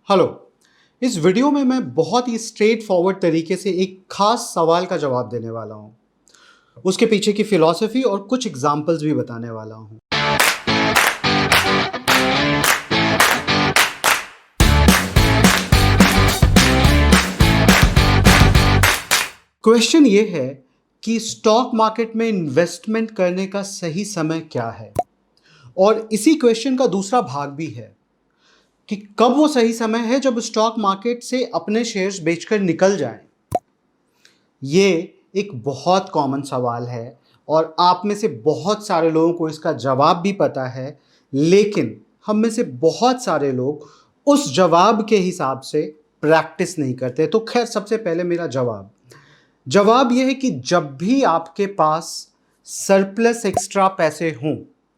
Hello. इस video में मैं बहुत ही स्ट्रेट फॉरवर्ड तरीके से एक खास सवाल का जवाब देने वाला हूँ। उसके पीछे की फिलॉसफी और कुछ एग्जाम्पल्स भी बताने वाला हूँ। क्वेश्चन ये है कि स्टॉक मार्केट में इन्वेस्टमेंट करने का सही समय क्या है, और इसी क्वेश्चन का दूसरा भाग भी है कि कब वो सही समय है जब स्टॉक मार्केट से अपने शेयर्स बेचकर निकल जाएं। ये एक बहुत कॉमन सवाल है और आप में से बहुत सारे लोगों को इसका जवाब भी पता है, लेकिन हम में से बहुत सारे लोग उस जवाब के हिसाब से प्रैक्टिस नहीं करते। तो खैर, सबसे पहले मेरा जवाब यह है कि जब भी आपके पास सरप्लस एक्स्ट्रा पैसे हों।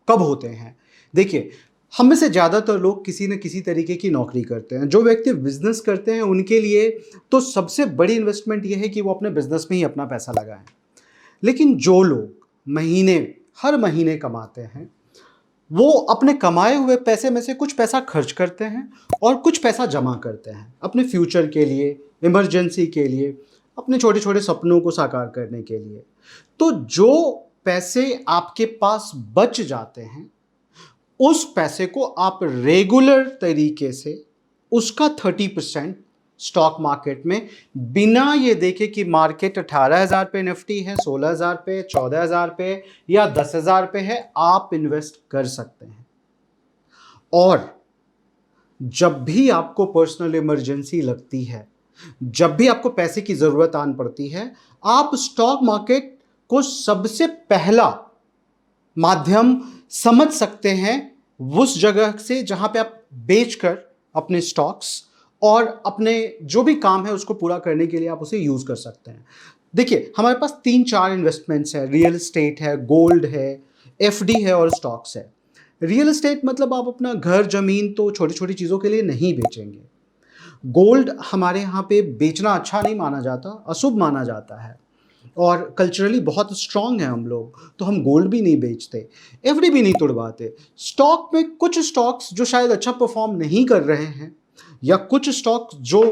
कब होते हैं? देखिए, हम में से ज़्यादातर लोग किसी न किसी तरीके की नौकरी करते हैं। जो व्यक्ति बिजनेस करते हैं उनके लिए तो सबसे बड़ी इन्वेस्टमेंट यह है कि वो अपने बिजनेस में ही अपना पैसा लगाएं। लेकिन जो लोग हर महीने कमाते हैं, वो अपने कमाए हुए पैसे में से कुछ पैसा खर्च करते हैं और कुछ पैसा जमा करते हैं अपने फ्यूचर के लिए, इमरजेंसी के लिए, अपने छोटे छोटे सपनों को साकार करने के लिए। तो जो पैसे आपके पास बच जाते हैं, उस पैसे को आप रेगुलर तरीके से उसका 30% स्टॉक मार्केट में, बिना ये देखे कि मार्केट 18,000 पे निफ्टी है, 16,000 पे, 14,000 पे या 10,000 पे है, आप इन्वेस्ट कर सकते हैं। और जब भी आपको पर्सनल इमरजेंसी लगती है, जब भी आपको पैसे की जरूरत आन पड़ती है, आप स्टॉक मार्केट को सबसे पहला माध्यम समझ सकते हैं, उस जगह से जहां पे आप बेचकर अपने स्टॉक्स और अपने जो भी काम है उसको पूरा करने के लिए आप उसे यूज कर सकते हैं। देखिए, हमारे पास 3-4 इन्वेस्टमेंट्स है। रियल एस्टेट है, गोल्ड है, एफडी है और स्टॉक्स है। रियल एस्टेट मतलब आप अपना घर, जमीन तो छोटी छोटी चीजों के लिए नहीं बेचेंगे। गोल्ड हमारे यहाँ पे बेचना अच्छा नहीं माना जाता, अशुभ माना जाता है, और कल्चरली बहुत स्ट्रांग है हम लोग, तो हम गोल्ड भी नहीं बेचते, एफडी भी नहीं तुड़वाते। स्टॉक में कुछ स्टॉक्स जो शायद अच्छा परफॉर्म नहीं कर रहे हैं, या कुछ स्टॉक्स जो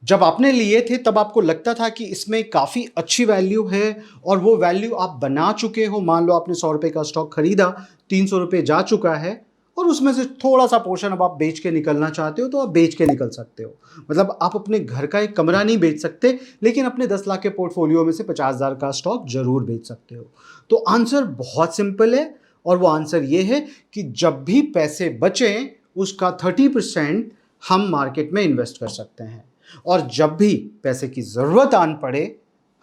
जब आपने लिए थे तब आपको लगता था कि इसमें काफ़ी अच्छी वैल्यू है और वो वैल्यू आप बना चुके हो। मान लो आपने 100 रुपये का स्टॉक खरीदा, 300 रुपये जा चुका है, और उसमें से थोड़ा सा पोर्शन अब आप बेच के निकलना चाहते हो, तो आप बेच के निकल सकते हो। मतलब आप अपने घर का एक कमरा नहीं बेच सकते, लेकिन अपने 10 लाख के पोर्टफोलियो में से 50,000 का स्टॉक जरूर बेच सकते हो। तो आंसर बहुत सिंपल है, और वो आंसर ये है कि जब भी पैसे बचें, उसका 30% हम मार्केट में इन्वेस्ट कर सकते हैं, और जब भी पैसे की ज़रूरत आन पड़े,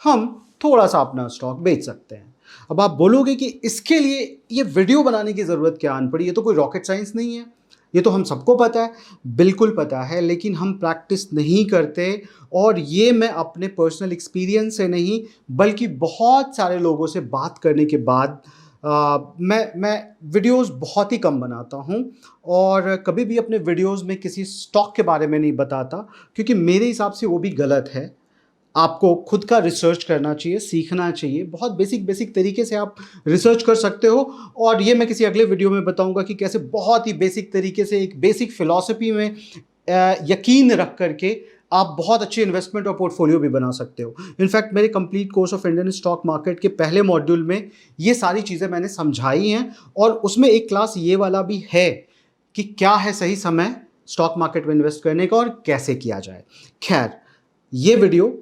हम थोड़ा सा अपना स्टॉक बेच सकते हैं। अब आप बोलोगे कि इसके लिए ये वीडियो बनाने की ज़रूरत क्या आन पड़ी? ये तो कोई रॉकेट साइंस नहीं है, ये तो हम सबको पता है। बिल्कुल पता है, लेकिन हम प्रैक्टिस नहीं करते। और ये मैं अपने पर्सनल एक्सपीरियंस से नहीं, बल्कि बहुत सारे लोगों से बात करने के बाद मैं वीडियोस बहुत ही कम बनाता हूँ, और कभी भी अपने वीडियोस में किसी स्टॉक के बारे में नहीं बताता, क्योंकि मेरे हिसाब से वो भी गलत है। आपको खुद का रिसर्च करना चाहिए, सीखना चाहिए। बहुत बेसिक बेसिक तरीके से आप रिसर्च कर सकते हो, और ये मैं किसी अगले वीडियो में बताऊंगा कि कैसे बहुत ही बेसिक तरीके से एक बेसिक फिलॉसफी में यकीन रख करके आप बहुत अच्छे इन्वेस्टमेंट और पोर्टफोलियो भी बना सकते हो। इनफैक्ट मेरे complete course of Indian stock market के पहले मॉड्यूल में ये सारी चीज़ें मैंने समझाई हैं, और उसमें एक क्लास ये वाला भी है कि क्या है सही समय स्टॉक मार्केट में इन्वेस्ट करने का और कैसे किया जाए। खैर, ये वीडियो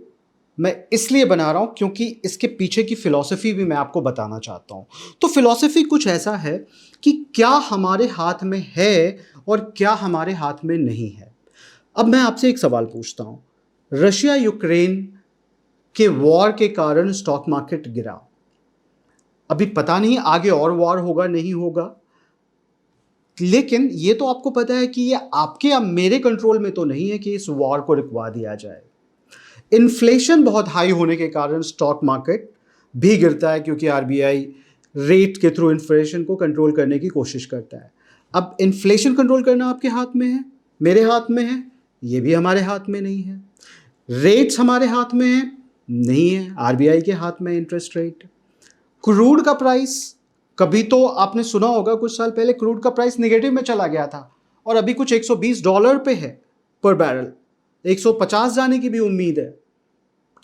मैं इसलिए बना रहा हूं क्योंकि इसके पीछे की फिलॉसफी भी मैं आपको बताना चाहता हूं। तो फिलॉसफी कुछ ऐसा है कि क्या हमारे हाथ में है और क्या हमारे हाथ में नहीं है। अब मैं आपसे एक सवाल पूछता हूं। रशिया यूक्रेन के वॉर के कारण स्टॉक मार्केट गिरा। अभी पता नहीं आगे और वॉर होगा नहीं होगा, लेकिन ये तो आपको पता है कि ये आपके या मेरे कंट्रोल में तो नहीं है कि इस वॉर को रुकवा दिया जाए। इन्फ्लेशन बहुत हाई होने के कारण स्टॉक मार्केट भी गिरता है, क्योंकि आरबीआई रेट के थ्रू इन्फ्लेशन को कंट्रोल करने की कोशिश करता है। अब इन्फ्लेशन कंट्रोल करना आपके हाथ में है, मेरे हाथ में है, ये भी हमारे हाथ में नहीं है। रेट्स हमारे हाथ में है नहीं है, आरबीआई के हाथ में इंटरेस्ट रेट। क्रूड का प्राइस, कभी तो आपने सुना होगा कुछ साल पहले क्रूड का प्राइस नेगेटिव में चला गया था, और अभी कुछ $120 पे है। पर बैरल, 150 जाने की भी उम्मीद है।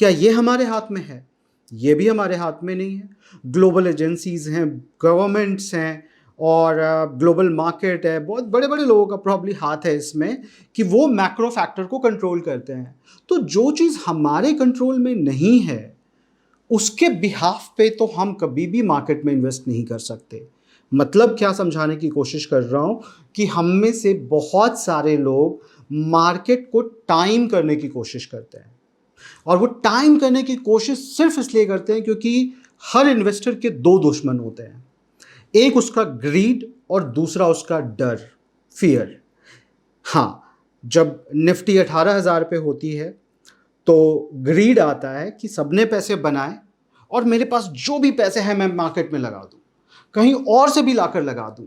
क्या ये हमारे हाथ में है? ये भी हमारे हाथ में नहीं है। ग्लोबल एजेंसीज हैं, गवर्नमेंट्स हैं और ग्लोबल मार्केट है, बहुत बड़े बड़े लोगों का प्रॉब्ली हाथ है इसमें कि वो मैक्रो फैक्टर को कंट्रोल करते हैं। तो जो चीज़ हमारे कंट्रोल में नहीं है उसके बिहाफ पे तो हम कभी भी मार्केट में इन्वेस्ट नहीं कर सकते। मतलब क्या समझाने की कोशिश कर रहा हूं कि हम में से बहुत सारे लोग मार्केट को टाइम करने की कोशिश करते हैं और वो टाइम करने की कोशिश सिर्फ इसलिए करते हैं क्योंकि हर इन्वेस्टर के दो दुश्मन होते हैं, एक उसका ग्रीड और दूसरा उसका डर, फियर। हाँ, जब निफ्टी 18,000 पे होती है तो ग्रीड आता है कि सबने पैसे बनाए और मेरे पास जो भी पैसे हैं मैं मार्केट में लगा दूं, कहीं और से भी लाकर लगा दूं।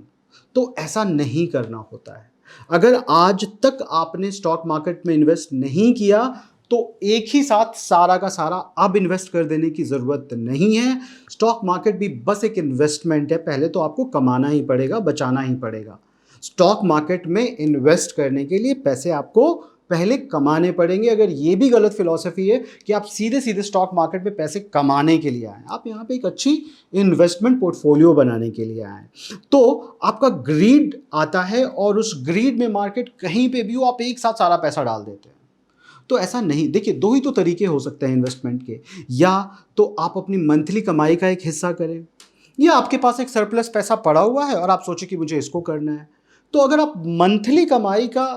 तो ऐसा नहीं करना होता है। अगर आज तक आपने स्टॉक मार्केट में इन्वेस्ट नहीं किया तो एक ही साथ सारा का सारा अब इन्वेस्ट कर देने की ज़रूरत नहीं है। स्टॉक मार्केट भी बस एक इन्वेस्टमेंट है, पहले तो आपको कमाना ही पड़ेगा, बचाना ही पड़ेगा। स्टॉक मार्केट में इन्वेस्ट करने के लिए पैसे आपको पहले कमाने पड़ेंगे। अगर ये भी गलत फिलॉसफी है कि आप सीधे सीधे स्टॉक मार्केट में पैसे कमाने के लिए आए, आप यहाँ पे एक अच्छी इन्वेस्टमेंट पोर्टफोलियो बनाने के लिए आए, तो आपका ग्रीड आता है और उस ग्रीड में मार्केट कहीं पे भी हो आप एक साथ सारा पैसा डाल देते हैं। तो ऐसा नहीं। देखिए, दो ही तो तरीके हो सकते हैं इन्वेस्टमेंट के, या तो आप अपनी मंथली कमाई का एक हिस्सा करें, या आपके पास एक सरप्लस पैसा पड़ा हुआ है और आप सोचें कि मुझे इसको करना है। तो अगर आप मंथली कमाई का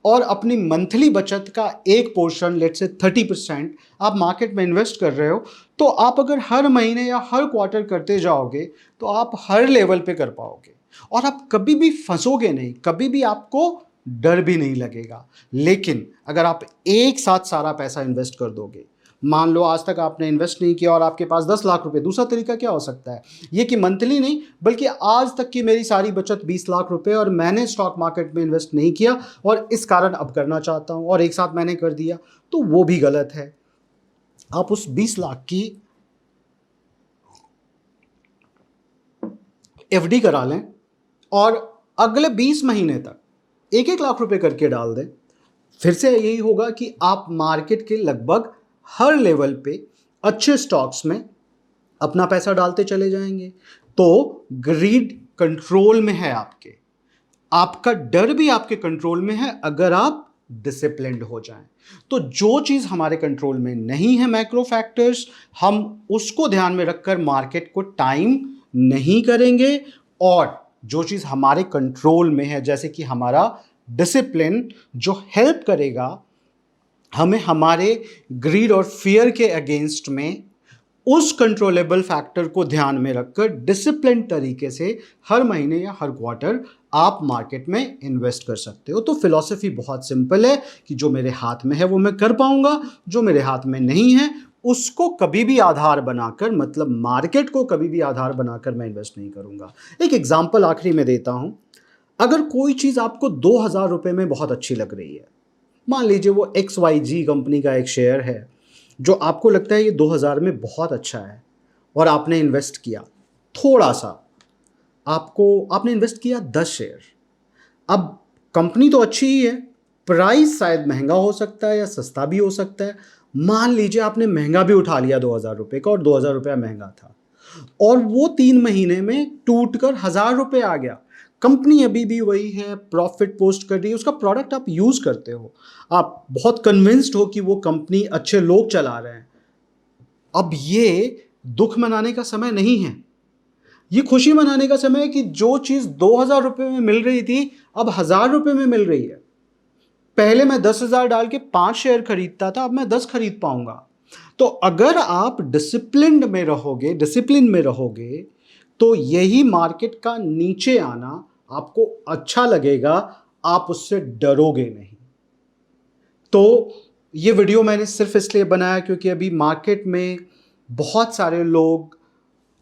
और अपनी मंथली बचत का एक पोर्शन, लेट्स से 30% आप मार्केट में इन्वेस्ट कर रहे हो, तो आप अगर हर महीने या हर क्वार्टर करते जाओगे तो आप हर लेवल पे कर पाओगे और आप कभी भी फंसोगे नहीं, कभी भी आपको डर भी नहीं लगेगा। लेकिन अगर आप एक साथ सारा पैसा इन्वेस्ट कर दोगे, मान लो आज तक आपने इन्वेस्ट नहीं किया और आपके पास 10 लाख रुपए, दूसरा तरीका क्या हो सकता है, ये कि मंथली नहीं बल्कि आज तक की मेरी सारी बचत 20 लाख रुपए और मैंने स्टॉक मार्केट में इन्वेस्ट नहीं किया और इस कारण अब करना चाहता हूं और एक साथ मैंने कर दिया, तो वो भी गलत है। आप उस 20 लाख की एफडी करा लें और अगले 20 महीने तक 1-1 लाख रुपए करके डाल दें। फिर से यही होगा कि आप मार्केट के लगभग हर लेवल पे अच्छे स्टॉक्स में अपना पैसा डालते चले जाएंगे। तो ग्रीड कंट्रोल में है आपके, आपका डर भी आपके कंट्रोल में है अगर आप डिसिप्लिन्ड हो जाएं। तो जो चीज हमारे कंट्रोल में नहीं है, मैक्रो फैक्टर्स, हम उसको ध्यान में रखकर मार्केट को टाइम नहीं करेंगे। और जो चीज हमारे कंट्रोल में है, जैसे कि हमारा डिसिप्लिन, जो हेल्प करेगा हमें हमारे ग्रीड और फियर के अगेंस्ट में, उस कंट्रोलेबल फैक्टर को ध्यान में रखकर डिसिप्लिन तरीके से हर महीने या हर क्वार्टर आप मार्केट में इन्वेस्ट कर सकते हो। तो फिलॉसफी बहुत सिंपल है कि जो मेरे हाथ में है वो मैं कर पाऊंगा, जो मेरे हाथ में नहीं है उसको कभी भी आधार बनाकर, मतलब मार्केट को कभी भी आधार बनाकर मैं इन्वेस्ट नहीं करूंगा। एक एग्जांपल आखिरी में देता हूं। अगर कोई चीज आपको 2,000 रुपए में बहुत अच्छी लग रही है, मान लीजिए वो XYG कंपनी का एक शेयर है जो आपको लगता है ये 2000 में बहुत अच्छा है और आपने इन्वेस्ट किया थोड़ा सा, आपने इन्वेस्ट किया 10 शेयर। अब कंपनी तो अच्छी ही है, प्राइस शायद महंगा हो सकता है या सस्ता भी हो सकता है। मान लीजिए आपने महंगा भी उठा लिया 2000 रुपये का और 2000 रुपया महंगा था और वो 3 महीने में टूटकर 1000 रुपये आ गया। कंपनी अभी भी वही है, प्रॉफिट पोस्ट कर रही है, उसका प्रोडक्ट आप यूज़ करते हो, आप बहुत कन्विंस्ड हो कि वो कंपनी अच्छे लोग चला रहे हैं। अब ये दुख मनाने का समय नहीं है, ये खुशी मनाने का समय है कि जो चीज़ 2000 रुपये में मिल रही थी अब 1000 रुपये में मिल रही है। पहले मैं 10,000 डाल के 5 शेयर खरीदता था, अब मैं 10 खरीद पाऊंगा। तो अगर आप डिसिप्लिन में रहोगे तो यही मार्केट का नीचे आना आपको अच्छा लगेगा, आप उससे डरोगे नहीं। तो ये वीडियो मैंने सिर्फ इसलिए बनाया क्योंकि अभी मार्केट में बहुत सारे लोग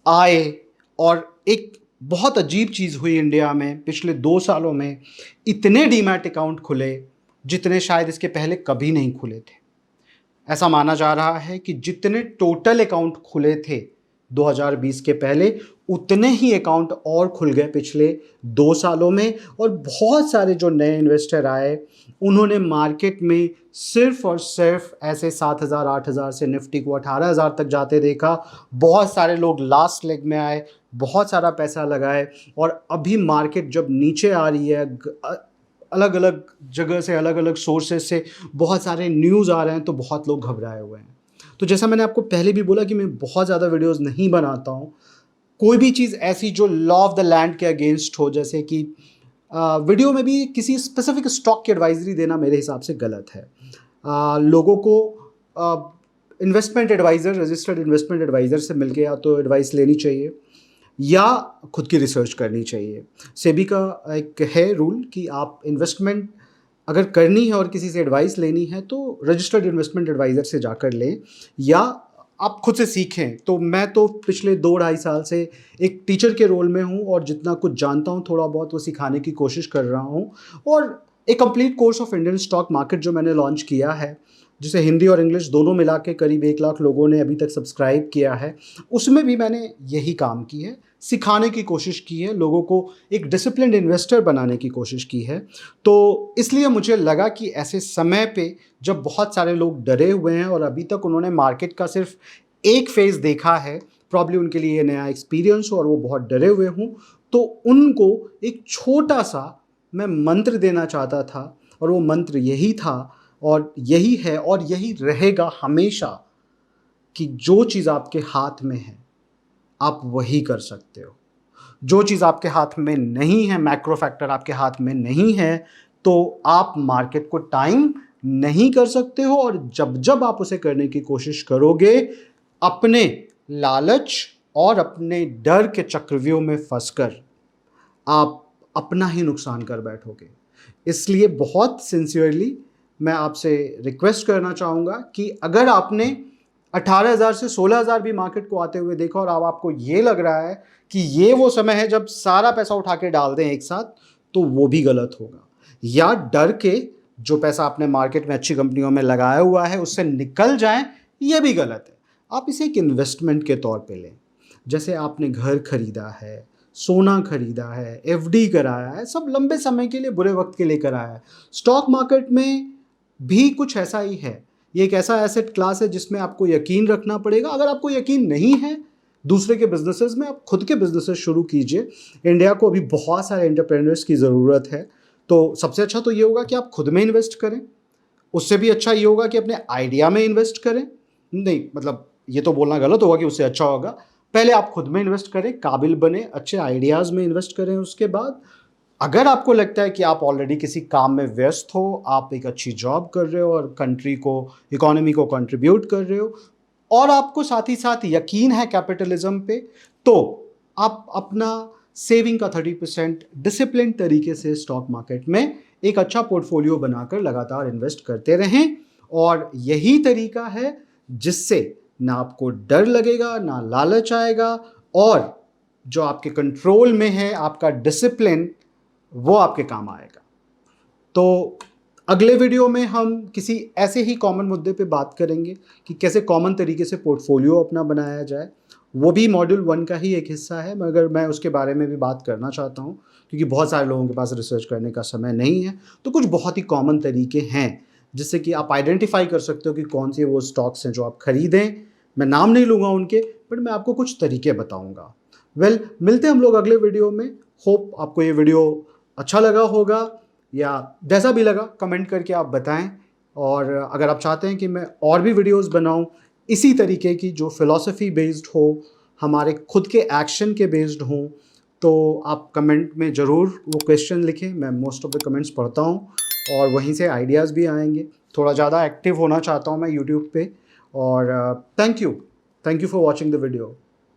आए और एक बहुत अजीब चीज़ हुई इंडिया में पिछले 2 सालों में, इतने डीमैट अकाउंट खुले जितने शायद इसके पहले कभी नहीं खुले थे। ऐसा माना जा रहा है कि जितने टोटल अकाउंट खुले थे 2020 के पहले, उतने ही अकाउंट और खुल गए पिछले 2 सालों में। और बहुत सारे जो नए इन्वेस्टर आए, उन्होंने मार्केट में सिर्फ और सिर्फ ऐसे 7,000 8,000 से निफ्टी को 18,000 तक जाते देखा। बहुत सारे लोग लास्ट लेग में आए, बहुत सारा पैसा लगाए, और अभी मार्केट जब नीचे आ रही है, अलग अलग जगह से, अलग अलग सोर्सेज से बहुत सारे न्यूज़ आ रहे हैं, तो बहुत लोग घबराए हुए हैं। तो जैसा मैंने आपको पहले भी बोला कि मैं बहुत ज़्यादा वीडियोस नहीं बनाता हूँ। कोई भी चीज़ ऐसी जो लॉ ऑफ द लैंड के अगेंस्ट हो, जैसे कि वीडियो में भी किसी स्पेसिफिक स्टॉक की एडवाइजरी देना मेरे हिसाब से गलत है। लोगों को investment adviser, registered investment adviser से मिलके या तो एडवाइस लेनी चाहिए या खुद की रिसर्च करनी चाहिए। सेबी का एक है रूल कि आप इन्वेस्टमेंट अगर करनी है और किसी से एडवाइस लेनी है तो रजिस्टर्ड इन्वेस्टमेंट एडवाइज़र से जाकर लें, या आप खुद से सीखें। तो मैं तो पिछले 2-2.5 साल से एक टीचर के रोल में हूँ, और जितना कुछ जानता हूँ थोड़ा बहुत वो सिखाने की कोशिश कर रहा हूँ। और एक complete course of Indian stock market जो मैंने लॉन्च किया है, जिसे हिंदी और इंग्लिश दोनों मिला के करीब 1 लाख लोगों ने अभी तक सब्सक्राइब किया है, उसमें भी मैंने यही काम की है, सिखाने की कोशिश की है, लोगों को एक डिसिप्लिन्ड इन्वेस्टर बनाने की कोशिश की है। तो इसलिए मुझे लगा कि ऐसे समय पे जब बहुत सारे लोग डरे हुए हैं और अभी तक उन्होंने मार्केट का सिर्फ एक फेज़ देखा है, प्रॉब्ली उनके लिए ये नया एक्सपीरियंस हो और वो बहुत डरे हुए हों, तो उनको एक छोटा-सा मैं मंत्र देना चाहता था, और वो मंत्र यही था और यही है और यही रहेगा हमेशा, कि जो चीज़ आपके हाथ में है, आप वही कर सकते हो। जो चीज़ आपके हाथ में नहीं है, मैक्रो फैक्टर आपके हाथ में नहीं है, तो आप मार्केट को टाइम नहीं कर सकते हो। और जब आप उसे करने की कोशिश करोगे, अपने लालच और अपने डर के चक्रव्यूह में फंसकर आप अपना ही नुकसान कर बैठोगे। इसलिए बहुत सिंसियरली मैं आपसे रिक्वेस्ट करना चाहूँगा कि अगर आपने 18,000 से 16,000 भी मार्केट को आते हुए देखा और अब आपको ये लग रहा है कि ये वो समय है जब सारा पैसा उठा के डाल दें एक साथ, तो वो भी गलत होगा। या डर के जो पैसा आपने मार्केट में अच्छी कंपनियों में लगाया हुआ है उससे निकल जाएं, ये भी गलत है। आप इसे एक इन्वेस्टमेंट के तौर पे लें। जैसे आपने घर खरीदा है, सोना खरीदा है, एफडी कराया है, सब लंबे समय के लिए, बुरे वक्त के लिए कराया है। स्टॉक मार्केट में भी कुछ ऐसा ही है। ये एक ऐसा एसेट क्लास है जिसमें आपको यकीन रखना पड़ेगा। अगर आपको यकीन नहीं है दूसरे के बिजनेसेस में, आप खुद के बिजनेसेस शुरू कीजिए। इंडिया को अभी बहुत सारे एंटरप्रेन्योर्स की ज़रूरत है। तो सबसे अच्छा तो ये होगा कि आप खुद में इन्वेस्ट करें। उससे भी अच्छा ये होगा कि अपने आइडिया में इन्वेस्ट करें। नहीं, मतलब ये तो बोलना गलत होगा कि उससे अच्छा होगा। पहले आप खुद में इन्वेस्ट करें, काबिल बने, अच्छे आइडियाज़ में इन्वेस्ट करें। उसके बाद अगर आपको लगता है कि आप ऑलरेडी किसी काम में व्यस्त हो, आप एक अच्छी जॉब कर रहे हो और कंट्री को, इकोनॉमी को कंट्रीब्यूट कर रहे हो, और आपको साथ ही साथ यकीन है कैपिटलिज्म पे, तो आप अपना सेविंग का 30% डिसिप्लिन तरीके से स्टॉक मार्केट में एक अच्छा पोर्टफोलियो बनाकर लगातार इन्वेस्ट करते रहें। और यही तरीका है जिससे ना आपको डर लगेगा, ना लालच आएगा, और जो आपके कंट्रोल में है आपका डिसिप्लिन, वो आपके काम आएगा। तो अगले वीडियो में हम किसी ऐसे ही कॉमन मुद्दे पे बात करेंगे कि कैसे कॉमन तरीके से पोर्टफोलियो अपना बनाया जाए। वो भी मॉड्यूल 1 का ही एक हिस्सा है, मगर मैं उसके बारे में भी बात करना चाहता हूँ क्योंकि बहुत सारे लोगों के पास रिसर्च करने का समय नहीं है। तो कुछ बहुत ही कॉमन तरीके हैं जिससे कि आप आइडेंटिफाई कर सकते हो कि कौन से वो स्टॉक्स हैं जो आप खरीदें। मैं नाम नहीं लूँगा उनके, बट मैं आपको कुछ तरीके बताऊँगा। मिलते हैं हम लोग अगले वीडियो में। होप आपको ये वीडियो अच्छा लगा होगा, या जैसा भी लगा कमेंट करके आप बताएं। और अगर आप चाहते हैं कि मैं और भी वीडियोस बनाऊं इसी तरीके की, जो फिलॉसफी बेस्ड हो, हमारे खुद के एक्शन के बेस्ड हों, तो आप कमेंट में ज़रूर वो क्वेश्चन लिखें। मैं मोस्ट ऑफ द कमेंट्स पढ़ता हूं और वहीं से आइडियाज़ भी आएंगे। थोड़ा ज़्यादा एक्टिव होना चाहता हूं मैं यूट्यूब पे। और thank you for watching the video.